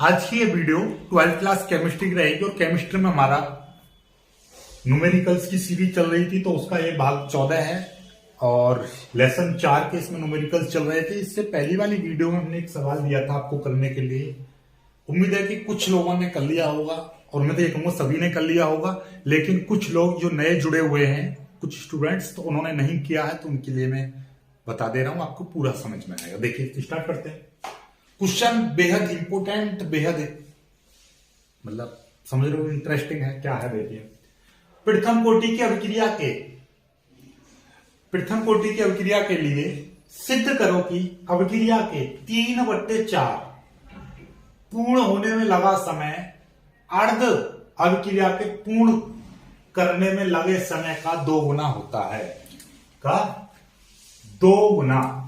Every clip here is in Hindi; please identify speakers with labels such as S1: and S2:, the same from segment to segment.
S1: आज की ये वीडियो 12th क्लास केमिस्ट्री की रहेगी और केमिस्ट्री में हमारा न्यूमेरिकल्स की सीरीज चल रही थी, तो उसका ये भाग 14 है और लेसन 4 के इसमें न्यूमेरिकल्स चल रहे थे। इससे पहली वाली वीडियो में हमने एक सवाल दिया था आपको करने के लिए। उम्मीद है कि कुछ लोगों ने कर लिया होगा और मैं तो ये कहूंगा सभी ने कर लिया होगा, लेकिन कुछ लोग जो नए जुड़े हुए हैं, कुछ स्टूडेंट्स, तो उन्होंने नहीं किया है, तो उनके लिए मैं बता दे रहा हूं, आपको पूरा समझ में आएगा। देखिए स्टार्ट करते हैं। क्वेश्चन बेहद इंपोर्टेंट, बेहद मतलब समझ रहे हो इंटरेस्टिंग है। क्या है देखिए, प्रथम कोटि की अभिक्रिया के लिए सिद्ध करो कि अभिक्रिया के 3/4 पूर्ण होने में लगा समय अर्ध अभिक्रिया के पूर्ण करने में लगे समय का 2 गुना होता है। का 2 गुना।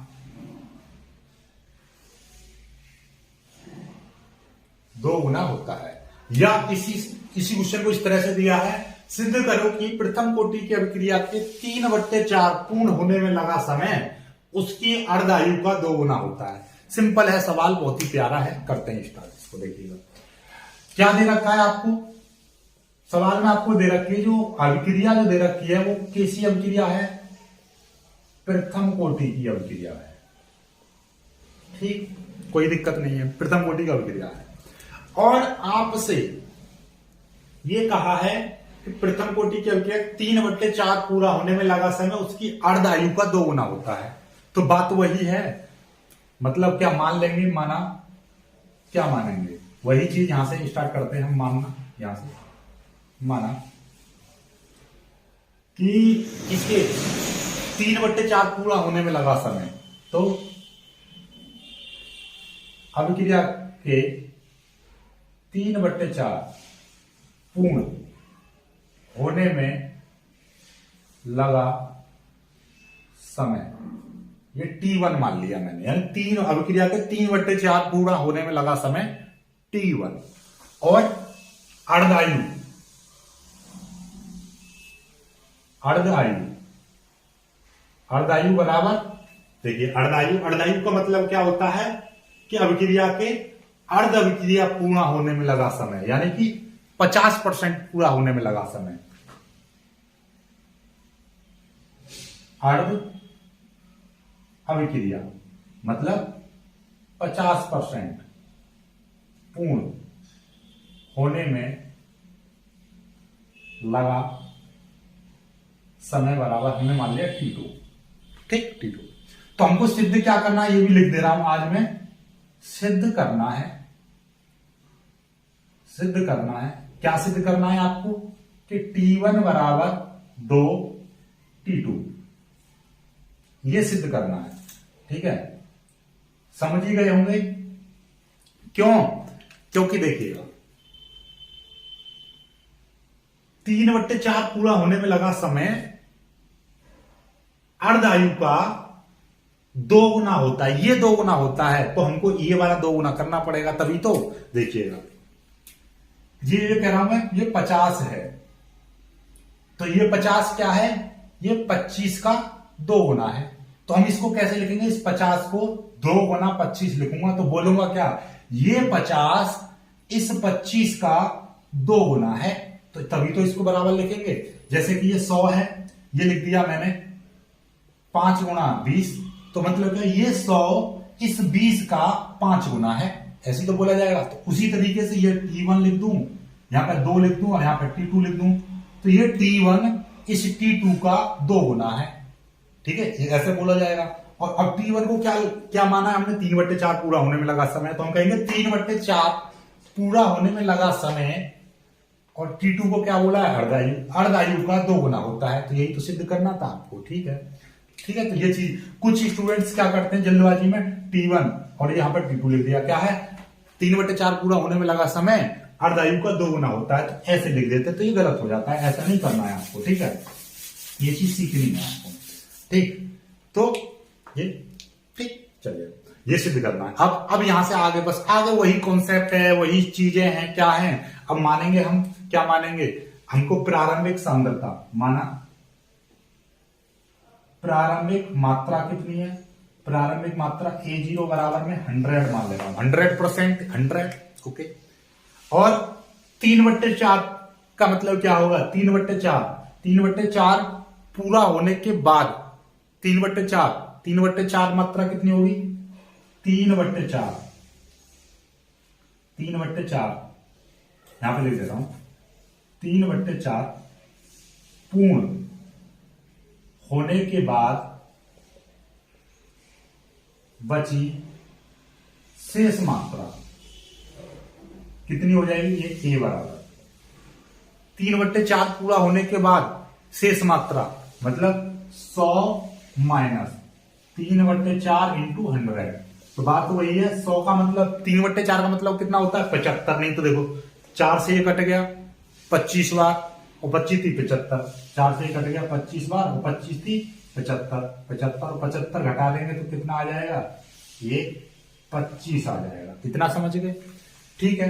S1: होता है। या इसी क्वेश्चन को इस तरह से दिया है, सिद्ध करो कि प्रथम कोटि की अभिक्रिया के 3/4 पूर्ण होने में लगा समय उसकी अर्ध आयु का 2 गुना होता है। सिंपल है सवाल, बहुत ही प्यारा है। करते हैं स्टार्ट। इसको देखिएगा क्या दे रखा है आपको सवाल में। आपको दे रखी है जो अभिक्रिया जो दे रखी है वो कैसी अभिक्रिया है? प्रथम कोटि की अभिक्रिया है। ठीक, कोई दिक्कत नहीं है, प्रथम कोटि की अभिक्रिया है। और आपसे ये कहा है कि प्रथम कोटि की अभिक्रिया 3/4 पूरा होने में लगा समय उसकी अर्ध आयु का 2 गुना होता है। तो बात वही है, मतलब क्या मान लेंगे? माना, क्या मानेंगे? वही चीज यहां से स्टार्ट करते हैं हम मानना। यहां से माना कि इसके 3/4 पूरा होने में लगा समय, तो अभिक्रिया के 3/4 पूर्ण होने में लगा समय, ये T1 मान लिया मैंने, यानी तीन अभिक्रिया के 3/4 पूरा होने में लगा समय T1। और अर्धायु बराबर, देखिए अर्धायु का मतलब क्या होता है कि अभिक्रिया के अर्ध अभिक्रिया पूर्ण होने में लगा समय, यानी कि 50% पूरा होने में लगा समय। अर्ध अभिक्रिया मतलब 50% पूर्ण होने में लगा समय बराबर हमने मान लिया T2। ठीक, T2। तो हमको सिद्ध क्या करना है, ये भी लिख दे रहा हूं आज में। सिद्ध करना है। क्या सिद्ध करना है आपको? कि T1 बराबर 2 T2, ये सिद्ध करना है। ठीक है, समझ ही गए होंगे क्यों? क्योंकि देखिएगा 3/4 पूरा होने में लगा समय अर्ध आयु का 2 गुना होता है। ये 2 गुना होता है, तो हमको ये वाला 2 गुना करना पड़ेगा, तभी तो। देखिएगा ये कह रहा हूं मैं, ये 50 है, तो ये 50 क्या है? ये 25 का 2 गुना है। तो हम इसको कैसे लिखेंगे? इस 50 को 2 गुना 25 लिखूंगा, तो बोलूंगा क्या? ये 50 इस 25 का 2 गुना है, तो तभी तो इसको बराबर लिखेंगे। जैसे कि ये 100 है, ये लिख दिया मैंने 5 गुना 20, तो मतलब क्या? ये 100 इस 20 का 5 गुना है, ऐसे तो बोला जाएगा। तो उसी तरीके से ये T1 लिख दूं, यहां पर 2 लिख दूं और यहां पर T2 लिख दूं, तो ये T1 इस T2 का 2 गुना है। ठीक है, ये ऐसे बोला जाएगा। और अब T1 को क्या माना है हमने? 3/4 पूरा होने में लगा समय, तो हम कहेंगे 3/4 पूरा होने में लगा समय, और T2 को क्या बोला है? अर्धायु का 2 गुना होता है। तो यही तो सिद्ध करना था आपको। ठीक है, तो ये चीज कुछ स्टूडेंट्स क्या करते हैं जल्दबाजी में, T1 और यहां पर T2 लिख दिया। क्या है? 3/4 पूरा होने में लगा समय अर्धायु का 2 गुना होता है, तो ऐसे लिख देते, तो ये गलत हो जाता है। ऐसा नहीं करना है आपको। ठीक है, ये चीज सीखनी है आपको। ठीक, तो ये ठीक, चलिए ये सिद्ध करना है। अब यहां से आगे बस आगे वही कॉन्सेप्ट है, वही चीजें हैं। क्या है? अब मानेंगे हम, क्या मानेंगे? हमको प्रारंभिक सांद्रता माना, प्रारंभिक मात्रा कितनी है? प्रारंभिक मात्रा A0 बराबर में 100 मान ले रहा हूं, 100%, 100 ओके। और 3/4 का मतलब क्या होगा? 3/4, 3/4 पूरा होने के बाद 3/4 मात्रा कितनी होगी? 3/4, 3/4 यहां पे लिख देता हूं। 3/4 पूर्ण होने के बाद बची शेष मात्रा कितनी हो जाएगी? ये a बराबर 3/4 पूरा होने के बाद शेष मात्रा मतलब 100 माइनस 3/4 इंटू 100। तो बात तो वही है, 100 का मतलब 3/4 का मतलब कितना होता है? 75। नहीं तो देखो 4 से ये कट गया 25 बार और 25 थी 75, 4 से ये कट गया 25 बार और 25 थी 75, 75 और 75 घटा देंगे तो कितना आ जाएगा? ये 25 आ जाएगा। इतना समझ गए? ठीक है,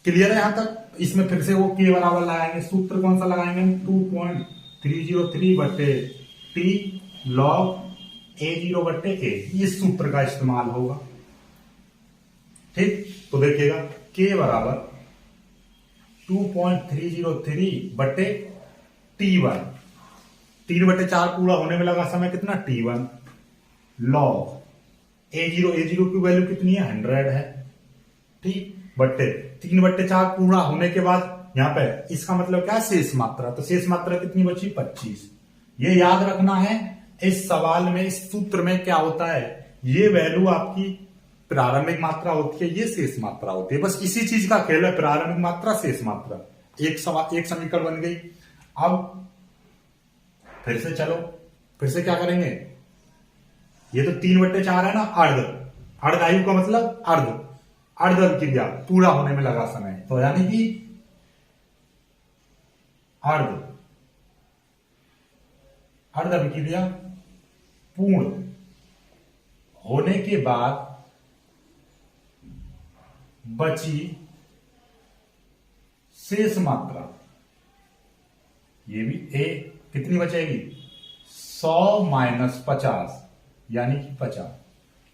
S1: क्लियर है यहां तक? इसमें फिर से वो के बराबर लगाएंगे। सूत्र कौन सा लगाएंगे? 2.303 बटे टी लॉग A0 बटे A, इस सूत्र का इस्तेमाल होगा। ठीक, तो देखिएगा के बराबर 2.303 बटे T1, 3/4 पूरा होने में लगा समय कितना? T1 लॉग A0 की वैल्यू कितनी है? 100 है। ठीक, बटे 3/4 पूरा होने के बाद यहां पे इसका मतलब क्या है? शेष मात्रा। तो शेष मात्रा कितनी बची? 25। ये याद रखना है, इस सवाल में, इस सूत्र में क्या होता है, ये वैल्यू आपकी प्रारंभिक मात्रा होती है, ये शेष मात्रा होती है। बस इसी चीज का खेल है, प्रारंभिक मात्रा शेष मात्रा। एक समीकरण बन गई। अब फिर से चलो, फिर से क्या करेंगे? ये तो 3/4 है ना, अर्ध आयु का मतलब अर्ध क्रिया पूरा होने में लगा समय, तो यानी कि अर्ध अभिक्रिया पूर्ण होने के बाद बची शेष मात्रा, ये भी ए कितनी बचेगी? 100 माइनस 50 यानी कि 50।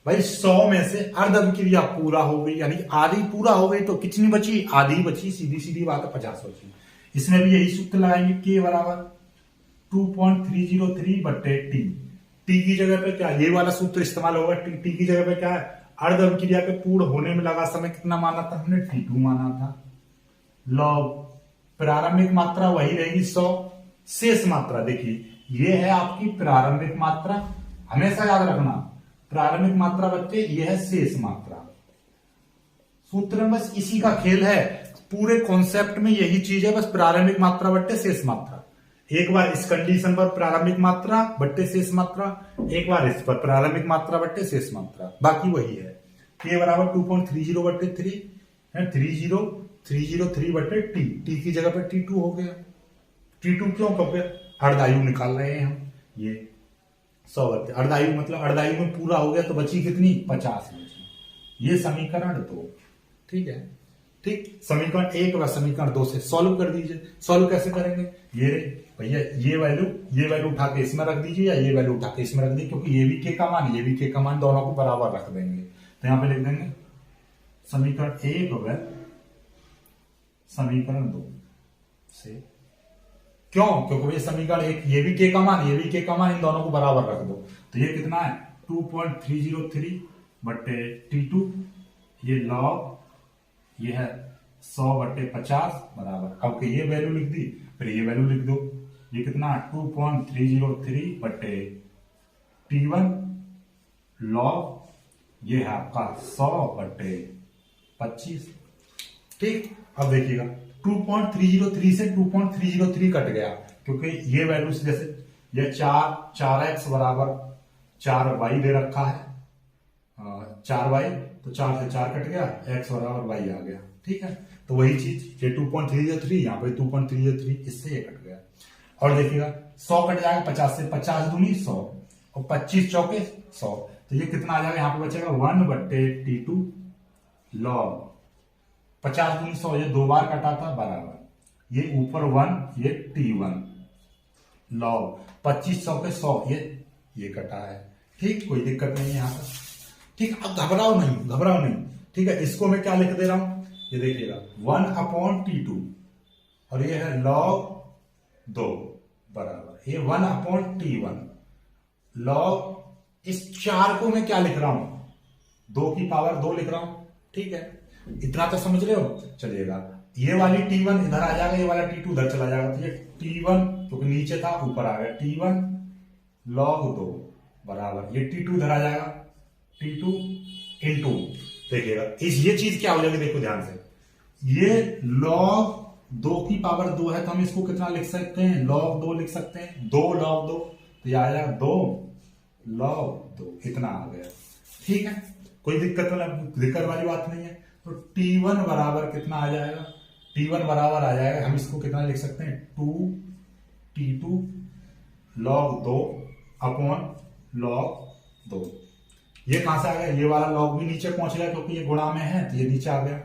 S1: भाई 100 में से अर्ध अभिक्रिया पूरा हो गई यानी आधी पूरा हो गई, तो कितनी बची? आधी बची। सीधी सीधी बात है, 50 बची। इसमें भी यही सूत्र लगाएंगे, के बराबर 2.303 बटे टी की जगह पे क्या? ये वाला सूत्र इस्तेमाल होगा। टी की जगह पे क्या है? अर्ध अभिक्रिया के पूर्ण होने में लगा समय कितना माना था हमने? T2 माना था। लॉग प्रारंभिक मात्रा वही रहेगी 100, शेष मात्रा देखिए ये है आपकी प्रारंभिक मात्रा, हमेशा याद रखना प्रारंभिक मात्रा बच्चे ये है शेष मात्रा। सूत्र में बस इसी का खेल है, पूरे कॉन्सेप्ट में यही चीज है, बस प्रारंभिक मात्रा बट्टे शेष मात्रा। एक बार इस कंडीशन पर प्रारंभिक मात्रा बट्टे शेष मात्रा, एक बार इस पर प्रारंभिक मात्रा बट्टे शेष मात्रा, बाकी वही है। के बराबर 2.30 बट्टे 3 है, 303 बट्टे टी की जगह पर T2 हो गया। T2 क्यों? क्योंकि अर्धायु निकाल रहे हैं हम। ये 100 बच्चे अर्धायु मतलब अर्धायु में पूरा हो गया, तो बची कितनी? 50 बची। ये समीकरण 2। ठीक है, ठीक। समीकरण 1 व समीकरण 2 से सॉल्व कर दीजिए। सॉल्व कैसे करेंगे? ये भैया ये वैल्यू उठा के इसमें रख दीजिए या ये वैल्यू उठा के इसमें रख दीजिए, क्योंकि ये भी के का मान ये भी के का मान दोनों को बराबर रख देंगे। तो यहां पे लिख देंगे समीकरण 1 व समीकरण 2 से। क्यों? क्योंकि ये समीकरण 1 ये भी के का मान ये भी के का मान, इन दोनों को बराबर रख दो। तो ये कितना है? 2.303 बट्टे T2, ये लॉग ये है 100 बट्टे 50 बराबर। अब के ये वैल्यू लिख दी, फिर ये वैल्यू लिख दो। ये कितना है? 2.303 बट्टे T1 लॉग ये है आपका 100 बट्टे 25। ठीक, अब देखिएगा 2.303 से 2.303 कट गया, क्योंकि ये वैल्यू से जैसे ये 4x बराबर 4y दे रखा है, 4y, तो 4 से 4 कट गया, x बराबर y आ गया। ठीक है, तो वही चीज ये 2.303 यहाँ पे 2.303 इससे ये कट गया। और देखिएगा 100 कट जाएगा 50 से, 50 दूनी 100 और 25 चौके 100, तो ये कितना आ जाएगा? यहाँ पे बचेगा 1 बट्टे T2 लॉग 50 दूनी 100, ये 2 बार कटा था बराबर, ये ऊपर 1 ये T1 लॉग 25 चौके 100, ये कटा है। ठीक, कोई दिक्कत नहीं है यहाँ पर। ठीक, अब घबराओ नहीं। ठीक है, इसको मैं क्या लिख दे रहा हूं? ये देखिएगा 1/T2 और ये है log 2 बराबर ये 1/T1 log इस 4 को मैं क्या लिख रहा हूं 2 की पावर 2 लिख रहा हूं। ठीक है, इतना तो समझ रहे हो। चलिएगा ये वाली T1 इधर आ जाएगा, ये वाला T2 उधर चला जाएगा, तो ये T1 क्योंकि नीचे था ऊपर आ गया T1 log 2 बराबर ये T2 इधर आ जाएगा T2 इंटू देखिएगा ये चीज क्या हो जाएगी, देखो ध्यान से, ये log 2 की पावर 2 है तो हम इसको कितना लिख सकते हैं log 2 लिख सकते हैं, 2 log 2 तो ये आ जाएगा 2 log 2 इतना आ गया। ठीक है, कोई दिक्कत वाली बात नहीं है। तो T1 बराबर कितना आ जाएगा, T1 बराबर आ जाएगा, हम इसको कितना लिख सकते हैं 2T2 log 2 अपॉन log 2। ये कहां से आ गया, ये वाला log भी नीचे पहुंच गया क्योंकि ये गुणा में है तो ये नीचे आ गया,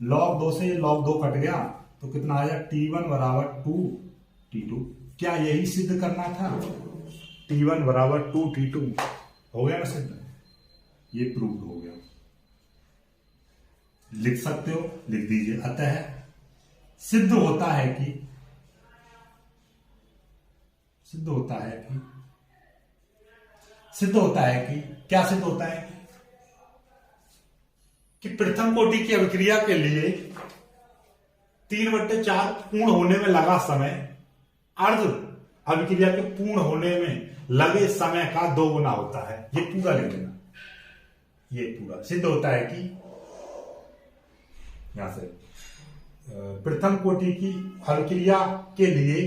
S1: log 2 से ये log 2 कट गया तो कितना आ जाएगा T1 बराबर 2T2। क्या यही सिद्ध करना था, T1 बराबर 2T2 हो गया ना सिद्ध, ये प्रूव हो गया। लिख सकते हो, लिख दीजिए। अतः सिद्ध होता है कि क्या सिद्ध होता है कि प्रथम कोटि की अभिक्रिया के लिए 3/4 पूर्ण होने में लगा समय अर्ध अभिक्रिया के पूर्ण होने में लगे समय का 2 गुना होता है। ये पूरा लिख लेना, ये पूरा सिद्ध होता है कि यहां से प्रथम कोटि की अभिक्रिया के लिए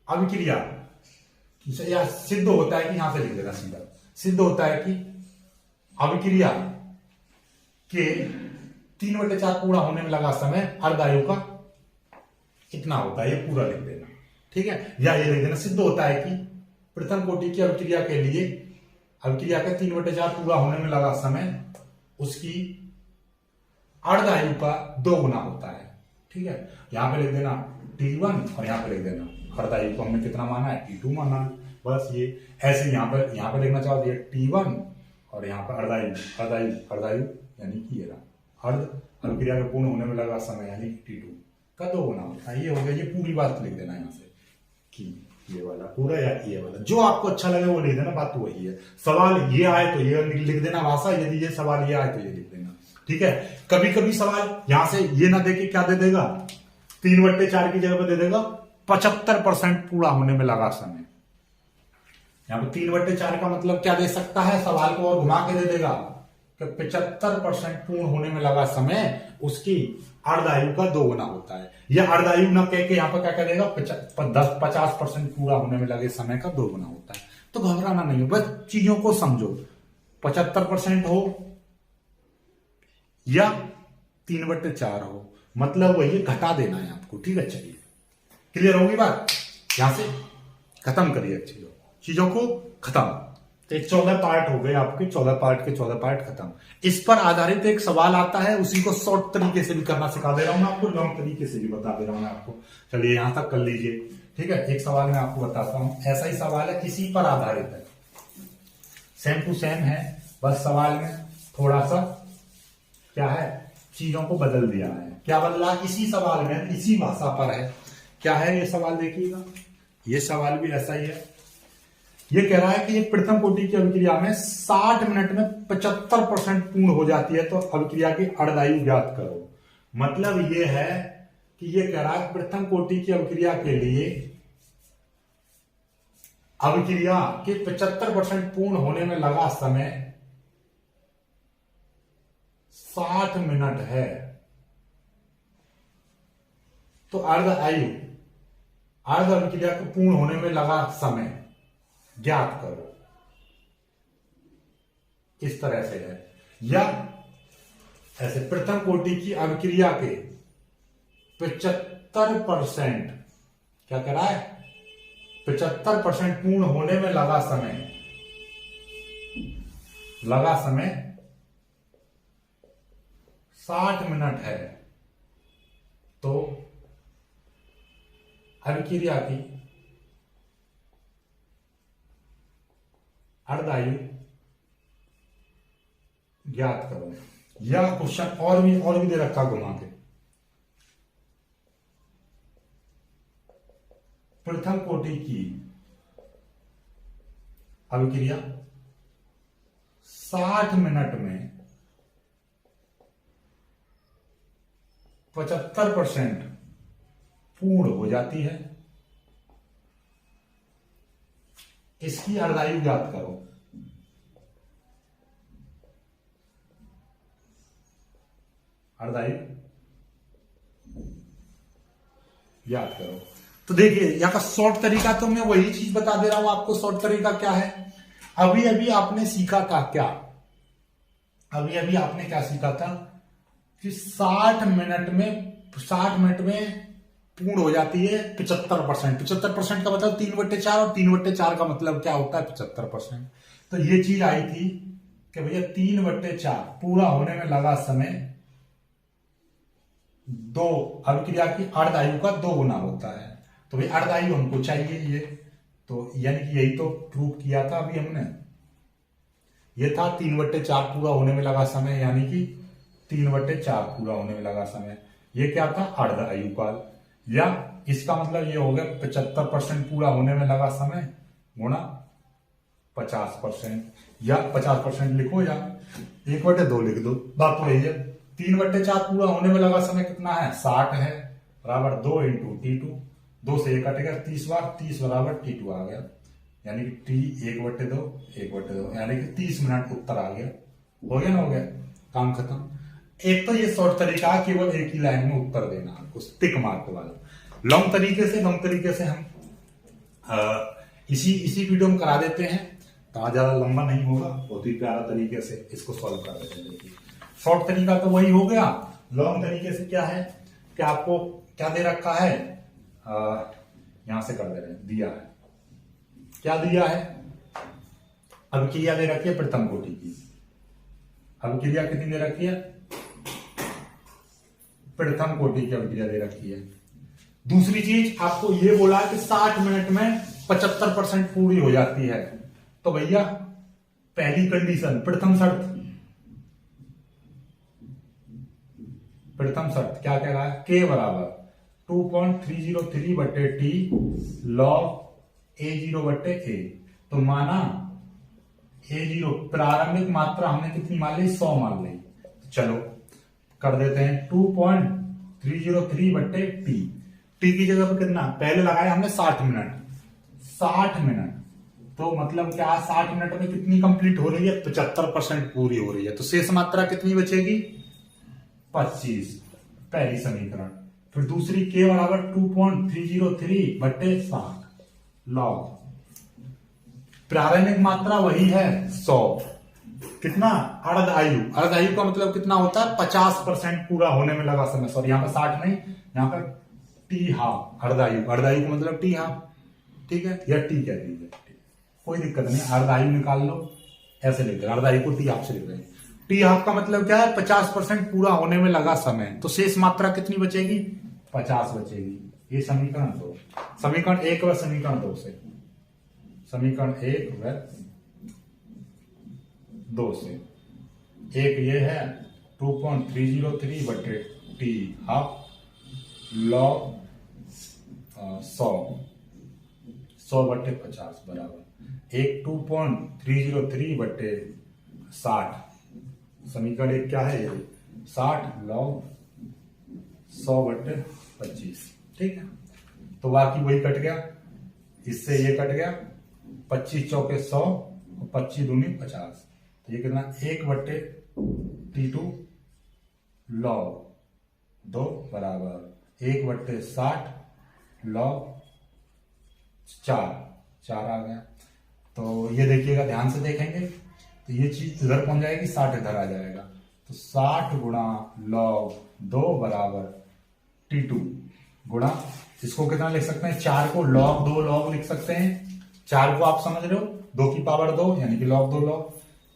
S1: अभिक्रिया या सिद्ध होता है कि यहां से लिख देना सीधा, सिद्ध होता है कि अभिक्रिया के 3/4 पूरा होने में लगा समय अर्धायु का इतना होता है, ये पूरा लिख देना। ठीक है, या ये लिख देना सिद्ध होता है कि प्रथम कोटि की अभिक्रिया के लिए अभिक्रिया के 3/4 पूरा होने में लगा समय उसकी अर्धायु का 2 गुना होता है। ठीक है, यहां पे लिख देना T1 और यहां पे लिख देना अर्धायु को हमने कितना माना है T2 माना है, बस ये ऐसे यहां पे लिखना चाहो तो ये T1 और यहां पर अर्धायु यानी कि ये अर्ध अभिक्रिया के पूर्ण होने में लगा समय यानी T2 का 2 गुना होता है। ये हो गया, ये पूरी बात लिख देना यहां से कि ये वाला पूरा या ये वाला जो आपको अच्छा लगे वो लिख देना, बात तो वही है। सवाल ये आए तो ये लिख देना भाषा, यदि ये सवाल ये आए तो ये लिख देना। ठीक है, कभी कभी सवाल यहां से ये ना देके क्या दे देगा 3/4 की जगह पे दे देगा 75% पूरा होने में लगा समय। यहां पे 3/4 का मतलब क्या दे सकता है, सवाल को और घुमा के दे देगा कि 75% पूर्ण होने में लगा समय उसकी अर्धायु का 2 गुना होता है, या अर्धायु न कह के यहां पर क्या कह देगा 50% पूरा होने में लगे समय का 2 गुना होता है। तो घबराना नहीं हो, बस चीजों को समझो, 75% हो या 3/4 हो, मतलब वही घटा देना है आपको। ठीक है, चलिए क्लियर होगी बात, यहां से खत्म करिए चीजों को खत्म। तो 14 पार्ट हो गए आपके, 14 पार्ट के 14 पार्ट खत्म। इस पर आधारित एक सवाल आता है, उसी को शॉर्ट तरीके से भी करना सिखा दे रहा हूं मैं आपको, लॉन्ग तरीके से भी बता दे रहा हूं मैं आपको। चलिए यहां तक कर लीजिए। ठीक है, एक सवाल मैं आपको बताता हूं, ऐसा ही सवाल है, किसी पर आधारित है, सेम टू सेम है, बस सवाल में थोड़ा सा क्या है चीजों को बदल दिया है। क्या बदला, इसी सवाल में इसी भाषा पर है। क्या है ये सवाल, देखिएगा ये सवाल भी ऐसा ही है। ये कह रहा है कि एक प्रथम कोटि की अभिक्रिया में 60 मिनट में 75% पूर्ण हो जाती है, तो अभिक्रिया की अर्धायु ज्ञात करो। मतलब ये है कि ये कह रहा है प्रथम कोटि की अभिक्रिया के लिए अभिक्रिया के 75% पूर्ण होने में लगा समय 60 मिनट है, तो अर्ध अभिक्रिया को पूर्ण होने में लगा समय ज्ञात करो। इस तरह से है, या ऐसे प्रथम कोटि की अभिक्रिया के 75% क्या कह रहा है 75% पूर्ण होने में लगा समय 60 मिनट है, तो अभिक्रिया की अर्धायु ज्ञात करो। या क्वेश्चन और भी दे रखा घुमा के, प्रथम कोटि की अभिक्रिया 60 मिनट में 75% पूर्ण हो जाती है। इसकी अर्धायु ज्ञात करो। अर्धायु याद करो। तो देखिए यहां का शॉर्ट तरीका, तो मैं वही चीज बता दे रहा हूं आपको। शॉर्ट तरीका क्या है, अभी अभी आपने सीखा था क्या, अभी अभी आपने क्या सीखा था कि 60 मिनट में पूर्ण हो जाती है 75%। 75% का मतलब 3/4, और 3/4 का मतलब क्या होता है 75%। तो ये चीज आई थी कि भैया 3/4 पूरा होने में लगा समय दो अभिक्रिया की अर्धायु का 2 गुना होता है। तो भाई अर्धायु हमको चाहिए ये, तो यानी कि यही तो प्रूव किया था अभी हमने। ये था 3/4 पूरा होने में लगा समय, यानी कि 3/4 पूरा होने में लगा समय। ये क्या था, अर्धायु काल, या इसका मतलब ये हो गया 75% पूरा होने में लगा समय गुणा 50%, या 50% लिखो या 1/2 लिख दो, बात तो यही है। 3/4 पूरा होने में लगा समय कितना है, 60 है, बराबर 2 × T2, 2 से 1 कट गया, 30 बार, 30 बराबर T2 आ गया, यानी कि T 1/2, यानी कि 30 मिनट उत्तर आ गया। हो गया ना, हो गया, काम खत्म। एक तो ये शॉर्ट तरीका है, केवल एक ही लाइन में उत्तर देना आपको, टिक मार्क वाला। लॉन्ग तरीके से हम इसी वीडियो में करा देते हैं, तो ज्यादा लंबा नहीं होगा, बहुत ही प्यारा तरीके से इसको सॉल्व कर देते हैं। देखिए शॉर्ट तरीका तो वही हो गया। लॉन्ग तरीके से क्या है कि आपको क्या दे रखा है, यहां से कर दे रहे हैं, दिया है, क्या दिया है, अभिक्रिया दे रखी है प्रथम कोटि की। अभिक्रिया कितनी दे रखी है, प्रथम कोटि की अभिक्रिया दे रखी है। दूसरी चीज आपको ये बोला कि 60 मिनट में 75% पूरी हो जाती है। तो भैया पहली कंडीशन, प्रथम शर्त क्या कह रहा है, K बराबर 2.303/T log A0/A। तो माना A0 प्रारंभिक मात्रा हमने कितनी मान ली, 100 मान ली। चलो कर देते हैं 2.303/T। T की जगह पर कितना, पहले लगाया हमने 60 मिनट, तो मतलब क्या 60 मिनट में कितनी कंप्लीट हो रही है, 75% पूरी हो रही है। तो शेष मात्रा कितनी बचेगी, 25, पहली समीकरण। फिर दूसरी K बराबर 2.303/60 लॉग, प्रारंभिक मात्रा वही है 100, कितना, अर्धायु का मतलब कितना होता है, 50% पूरा होने में लगा समय। सॉरी यहाँ पर 60 नहीं, यहाँ पर T हाफ, अर्धायु का मतलब T हाफ, ठीक है, या T कह दीजिए, कोई दिक्कत नहीं, अर्धायु निकाल लो, ऐसे लिख रहे, अर्धायु को T हाफ से लिख रहे हैं। T हाफ का मतलब क्या है, 50% पूरा होने में लगा समय। तो शेष मात्रा कितनी बचेगी, 50 बचेगी। ये समीकरण 2, समीकरण 1 व समीकरण 2 से, समीकरण 1 व 2 से। एक ये है 2.303/T हाफ लॉग 100/50 बराबर एक 2.303/60। समीकरण 1 क्या है, 60 लॉग 100/25, ठीक है। तो बाकी वही कट गया, इससे ये कट गया, 25 चौके 100 और 25 दूनी 50। तो ये कितना, 1/T2 लॉग 2 बराबर 1/60 लॉग 4 आ गया। तो ये देखिएगा, ध्यान से देखेंगे तो ये चीज इधर पहुंच जाएगी, 60 इधर आ जाएगा। तो 60 गुणा लॉग 2 बराबर T2 गुणा, इसको कितना लिख सकते हैं, 4 को लॉग 2 लॉग लिख सकते हैं। 4 को आप समझ रहे हो, 2 की पावर 2 यानी कि लॉग 2 लॉग,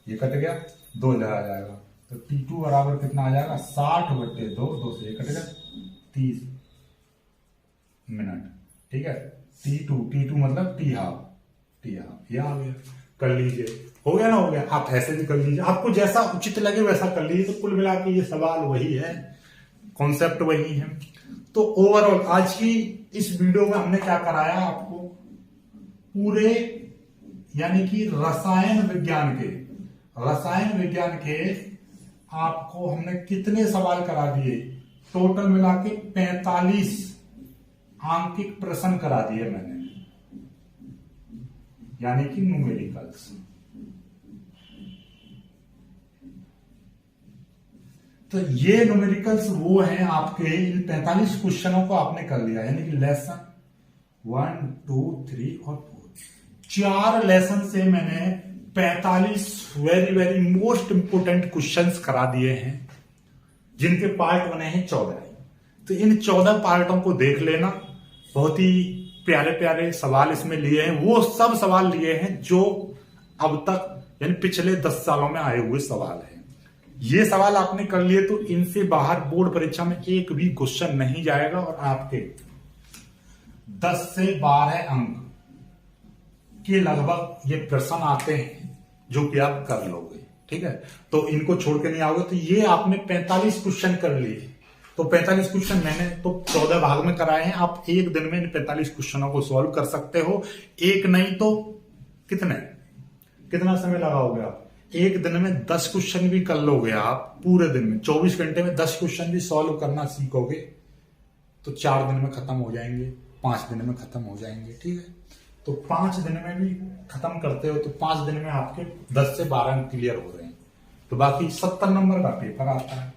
S1: ये कट गया, 2 इधर आ जाएगा। तो T2 बराबर कितना आ जाएगा, 60/2, 2 से 1 कट गया, 30 मिनट, ठीक है। T2 मतलब T हाफ, ये आ गया, कर लीजिए, हो गया ना, हो गया। आप ऐसे भी कर लीजिए, आपको जैसा उचित लगे वैसा कर लीजिए। तो कुल मिला के ये सवाल वही है, कॉन्सेप्ट वही है। तो तो ओवरऑल आज की इस वीडियो में हमने क्या कराया आपको, पूरे यानी कि रसायन विज्ञान के आपको हमने कितने सवाल करा दिए, टोटल मिला के 45 आंकिक प्रश्न करा दिए मैंने, यानी कि न्यूमेरिकल्स। तो ये न्यूमेरिकल्स वो हैं आपके, इन 45 क्वेश्चनों को आपने कर लिया, यानी कि लेसन 1, 2, 3 और 4, 4 लेसन से मैंने 45 very very most important questions करा दिए हैं, जिनके पार्ट बने हैं 14। तो इन 14 पार्टों को देख लेना। बहुत ही प्यारे प्यारे सवाल इसमें लिए हैं, वो सब सवाल लिए हैं जो अब तक यानी पिछले 10 सालों में आए हुए सवाल हैं। ये सवाल आपने कर लिए तो इनसे बाहर बोर्ड परीक्षा में एक भी क्वेश्चन नहीं जाएगा और आपके 10 से 12 अंक के लगभग ये प्रश्न आते हैं जो कि आप कर लोगे। ठीक है, तो इनको छोड़ के नहीं आओगे। तो ये आपने 45 क्वेश्चन कर लिए, तो 45 क्वेश्चन मैंने तो 14 भाग में कराए हैं। आप एक दिन में इन 45 क्वेश्चनों को सॉल्व कर सकते हो। एक नहीं तो कितना समय लगाओगे आप? एक दिन में 10 क्वेश्चन भी कर लोगे आप, पूरे दिन में 24 घंटे में 10 क्वेश्चन भी सॉल्व करना सीखोगे तो 4 दिन में खत्म हो जाएंगे, 5 दिन में खत्म हो जाएंगे। ठीक है, तो 5 दिन में भी खत्म करते हो तो 5 दिन में आपके 10 से 12 अंक क्लियर हो रहे हैं। तो बाकी 70 नंबर का पेपर आता है,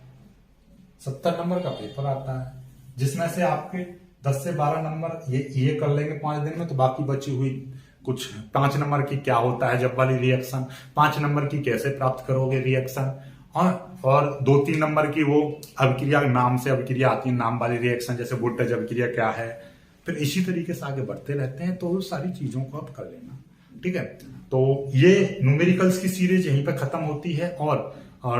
S1: 70 नंबर का पेपर आता है, जिसमें से आपके 10 से 12 नंबर ये कर लेंगे 5 दिन में। तो बाकी बची हुई कुछ 5 नंबर की क्या होता है जब वाली रिएक्शन, 5 नंबर की कैसे प्राप्त करोगे रिएक्शन, और 2-3 नंबर की वो अभिक्रिया, नाम से अभिक्रिया आती है, नाम वाली रिएक्शन, जैसे वोल्टेज अभिक्रिया क्या है। फिर इसी तरीके से आगे बढ़ते रहते हैं। तो वो सारी चीजों को आप कर लेना। ठीक है, तो ये न्यूमेरिकल्स की सीरीज यहीं पर खत्म होती है और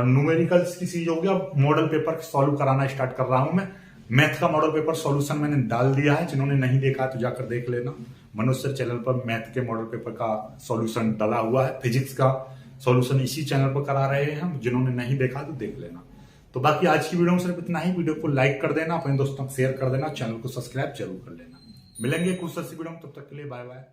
S1: न्यूमेरिकल्स की सीरीज हो गया। अब मॉडल पेपर सॉल्व कराना स्टार्ट कर रहा हूं मैं। मैथ का मॉडल पेपर सॉल्यूशन मैंने डाल दिया है, जिन्होंने नहीं देखा तो जाकर देख लेना। मनोज सर चैनल पर मैथ के मॉडल पेपर का सॉल्यूशन डाला हुआ है, फिजिक्स का सॉल्यूशन इसी चैनल पर करा रहे हैं हम। जिन्होंने नहीं देखा तो देख लेना। तो बाकी आज की वीडियो में सिर्फ इतना ही। वीडियो को लाइक कर देना, अपने दोस्तों को शेयर कर देना, चैनल को सब्सक्राइब जरूर कर लेना। मिलेंगे कुछ सी वीडियो में, तब तक के लिए बाय बाय।